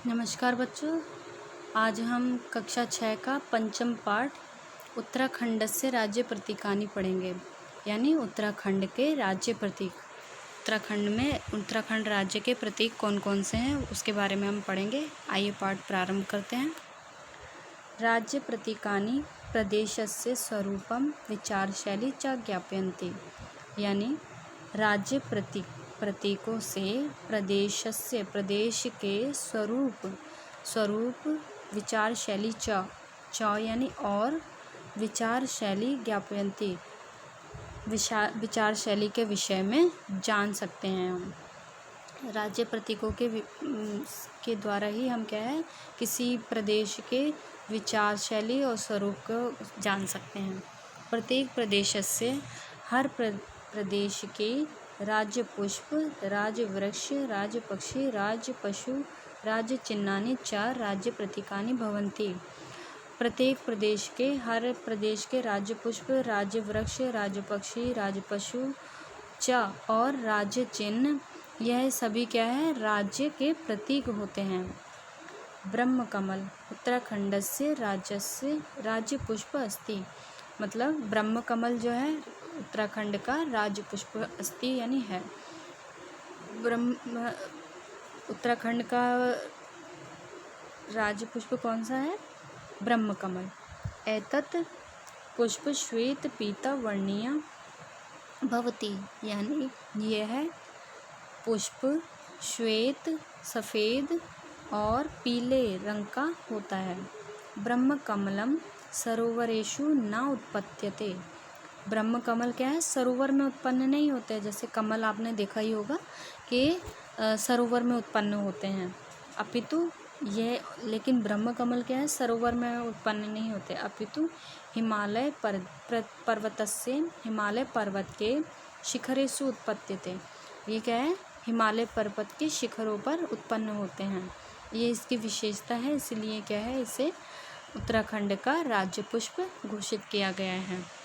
नमस्कार बच्चों, आज हम कक्षा 6 का पंचम पाठ उत्तराखंडस्य राज्य प्रतीकानि पढ़ेंगे। यानी उत्तराखंड के राज्य प्रतीक। उत्तराखंड राज्य के प्रतीक कौन कौन से हैं उसके बारे में हम पढ़ेंगे। आइए पाठ प्रारंभ करते हैं। राज्य प्रतीकानि प्रदेशस्य स्वरूपम विचारशैली च ज्ञापयन्ति। यानी राज्य प्रतीकों से प्रदेश के स्वरूप विचार शैली यानी और विचार शैली ज्ञापयन्ति विचार शैली के विषय में जान सकते हैं हम। राज्य प्रतीकों के द्वारा ही हम क्या है किसी प्रदेश के विचार शैली और स्वरूप को जान सकते हैं। प्रत्येक प्रदेश से हर प्रदेश के राज्य पुष्प, राज्य वृक्ष, राज्य पक्षी, राज्य पशु, राज्य चिह्नानि च राज्य प्रतीकानि भवन्ति। प्रत्येक प्रदेश के हर प्रदेश के राज्य पुष्प, राज्य वृक्ष, राज्य पक्षी, राज्य पशु च और राज्य चिन्ह, यह सभी क्या है राज्य के प्रतीक होते हैं। ब्रह्म कमल उत्तराखंडस्य राज्य पुष्प अस्ति। मतलब ब्रह्म कमल जो है उत्तराखंड का राज्य पुष्प अस्ति यानी है। उत्तराखंड का राज्य पुष्प कौन सा है? ब्रह्म कमल। एतत् पुष्प श्वेत पीता वर्णीय भवति। यानी यह पुष्प श्वेत सफ़ेद और पीले रंग का होता है। ब्रह्म कमलम सरोवरेषु न उत्पद्यते। ब्रह्म कमल क्या है सरोवर में उत्पन्न नहीं होते हैं। जैसे कमल आपने देखा ही होगा कि सरोवर में उत्पन्न होते हैं, अपितु लेकिन ब्रह्म कमल क्या है सरोवर में उत्पन्न नहीं होते, अपितु हिमालय पर्वत के शिखरेषु उत्पद्यते। ये क्या है हिमालय पर्वत के शिखरों पर उत्पन्न होते हैं। ये इसकी विशेषता है, इसलिए क्या है इसे उत्तराखंड का राज्य पुष्प घोषित किया गया है।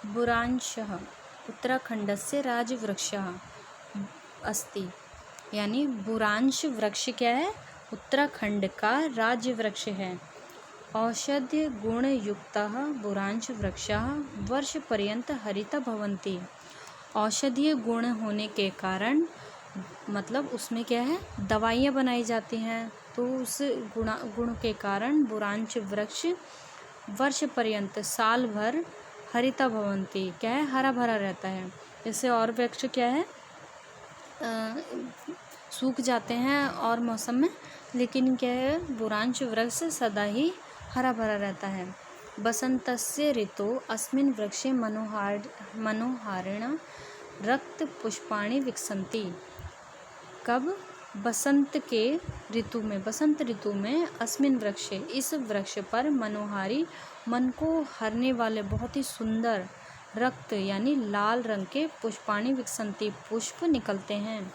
बुरांशः उत्तराखंडस्य राजवृक्षः अस्ति। यानी बुरांश वृक्ष क्या है उत्तराखंड का राज्य वृक्ष है। औषधीय गुण युक्तः बुरांश वृक्षः वर्ष पर्यंत हरिता भवन्ति। औषधीय गुण होने के कारण मतलब उसमें क्या है दवाइयाँ बनाई जाती हैं, तो उस गुण के कारण बुरांश वृक्ष वर्ष पर्यंत साल भर हरिता भवन्ति क्या है हरा भरा रहता है। जैसे और वृक्ष क्या है सूख जाते हैं और मौसम में, लेकिन क्या है बुरांश वृक्ष सदा ही हरा भरा रहता है। बसंतस्य ऋतौ अस्मिन् वृक्षे मनोहारिण रक्त पुष्पाणि विकसन्ति। कब? बसंत ऋतु में अस्मिन् वृक्षे इस वृक्ष पर मनोहारी मन को हरने वाले बहुत ही सुंदर रक्त यानी लाल रंग के पुष्पाणि विकसन्ति पुष्प निकलते हैं।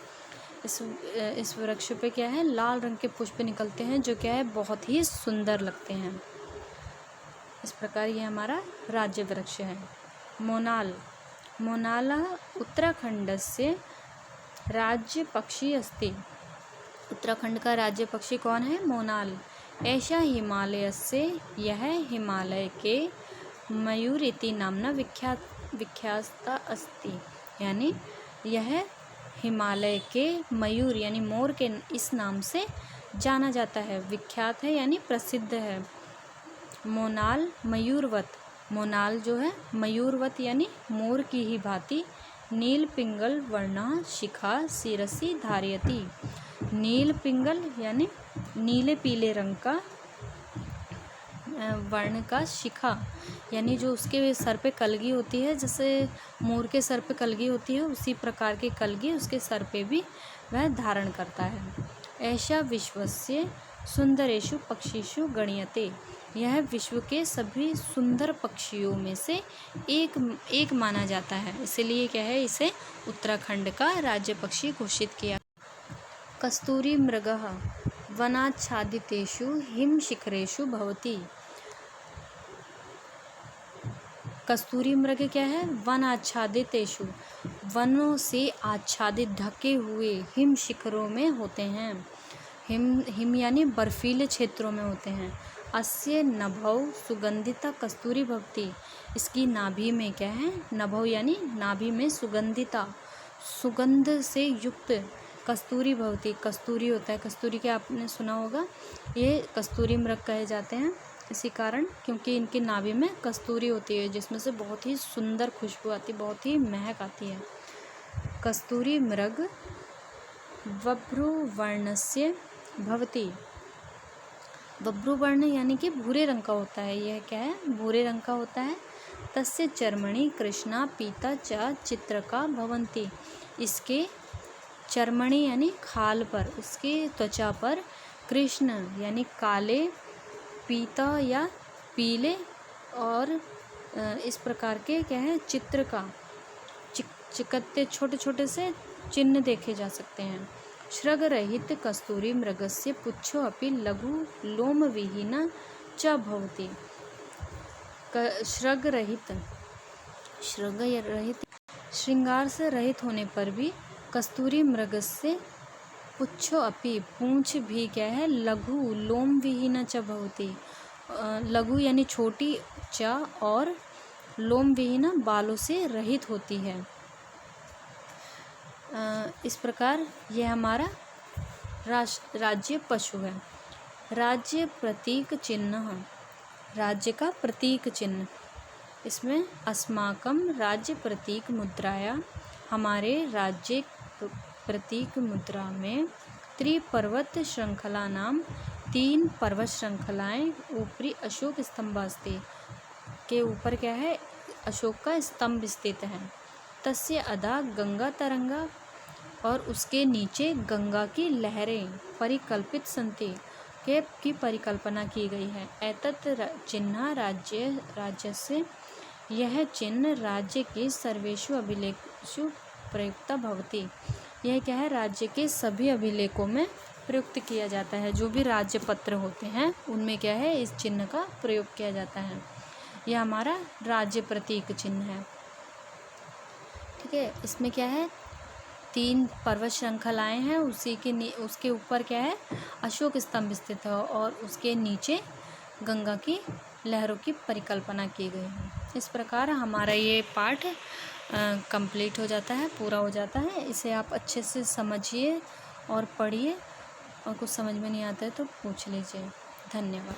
इस वृक्ष पे क्या है लाल रंग के पुष्प निकलते हैं जो क्या है बहुत ही सुंदर लगते हैं। इस प्रकार ये हमारा राज्य वृक्ष है। मोनाल उत्तराखंडस्य राज्य पक्षी अस्ति। उत्तराखंड का राज्य पक्षी कौन है? मोनाल। ऐसा हिमालयस्य यह हिमालय के मयूर इति नामना विख्यात अस्ति। यानी यह हिमालय के मयूर यानी मोर के इस नाम से जाना जाता है, विख्यात है यानी प्रसिद्ध है। मोनाल मयूरवत। मोनाल जो है मयूरवत यानी मोर की ही भांति नील पिंगल वर्णः शिखा शिरसि धारयति। नील पिंगल यानी नीले पीले रंग का वर्ण का शिखा यानी जो उसके सर पे कलगी होती है, जैसे मोर के सर पे कलगी होती है उसी प्रकार की कलगी उसके सर पे भी वह धारण करता है। ऐसा विश्वस्य सुंदरेषु पक्षीषु गण्यते। यह विश्व के सभी सुंदर पक्षियों में से एक माना जाता है, इसलिए क्या है इसे उत्तराखंड का राज्य पक्षी घोषित किया। कस्तूरी मृगः वनाच्छादितेषु हिमशिखरेषु भवति। कस्तूरी मृग क्या है? वन आच्छादितेषु, वनों से आच्छादित ढके हुए हिम शिखरों में होते हैं। हिम यानी बर्फीले क्षेत्रों में होते हैं। अस्य नभौ सुगंधिता कस्तूरी भवति, इसकी नाभि में क्या है? नभौ यानी नाभि में सुगंधिता, सुगंध से युक्त कस्तूरी भवति, कस्तूरी होता है, कस्तूरी क्या आपने सुना होगा, ये कस्तूरी मृग कहे जाते हैं इसी कारण, क्योंकि इनकी नाभि में कस्तूरी होती है जिसमें से बहुत ही सुंदर खुशबू आती है, बहुत ही महक आती है। कस्तूरी मृग बभ्रुवर्णस्य भवति, बभ्रुवर्ण यानी कि भूरे रंग का होता है, यह क्या है? भूरे रंग का होता है। तस्य चर्मणि कृष्णा पीता च चित्रका भवन्ति, इसके चर्मणि यानी खाल पर, उसके त्वचा पर कृष्ण यानी काले, पीता या पीले और इस प्रकार के क्या है? चित्र का चिकत्ते छोटे छोटे से चिन्ह देखे जा सकते हैं। श्रग रहित कस्तूरी मृगस्य पुच्छो अपि लघु लोम विहीना च भवति, श्रग रहित, श्रग रहित श्रृंगार से रहित होने पर भी कस्तूरी मृग से पुच्छो अपि, पूंछ भी क्या है? लघु लोम विहीना च भवति, लघु यानी छोटी, च और लोम विहीना बालों से रहित होती है। इस प्रकार यह हमारा राज्य पशु है। राज्य प्रतीक चिन्ह, राज्य का प्रतीक चिन्ह, इसमें अस्माकं राज्य प्रतीक मुद्राया, हमारे राज्य प्रतीक मुद्रा में त्रिपर्वत श्रृंखला नाम 3 पर्वत श्रृंखलाएं ऊपरी अशोक स्तंभास्ति, के ऊपर क्या है? अशोक का स्तंभ स्थित है। तस्य अधा गंगा तरंगा, और उसके नीचे गंगा की लहरें परिकल्पित संति, के की परिकल्पना की गई है। एतत् चिन्ह राज्य से, यह चिन्ह राज्य के सर्वेषु अभिलेखेषु प्रयुक्त भवति, यह क्या है? राज्य के सभी अभिलेखों में प्रयुक्त किया जाता है। जो भी राज्य पत्र होते हैं उनमें क्या है? इस चिन्ह का प्रयोग किया जाता है। यह हमारा राज्य प्रतीक चिन्ह है। ठीक है, इसमें क्या है? 3 पर्वत श्रृंखलाएं हैं, उसके ऊपर क्या है? अशोक स्तंभ स्थित है और उसके नीचे गंगा की लहरों की परिकल्पना की गई है। इस प्रकार हमारा ये पाठ कंप्लीट हो जाता है, पूरा हो जाता है। इसे आप अच्छे से समझिए और पढ़िए, और कुछ समझ में नहीं आता है तो पूछ लीजिए। धन्यवाद।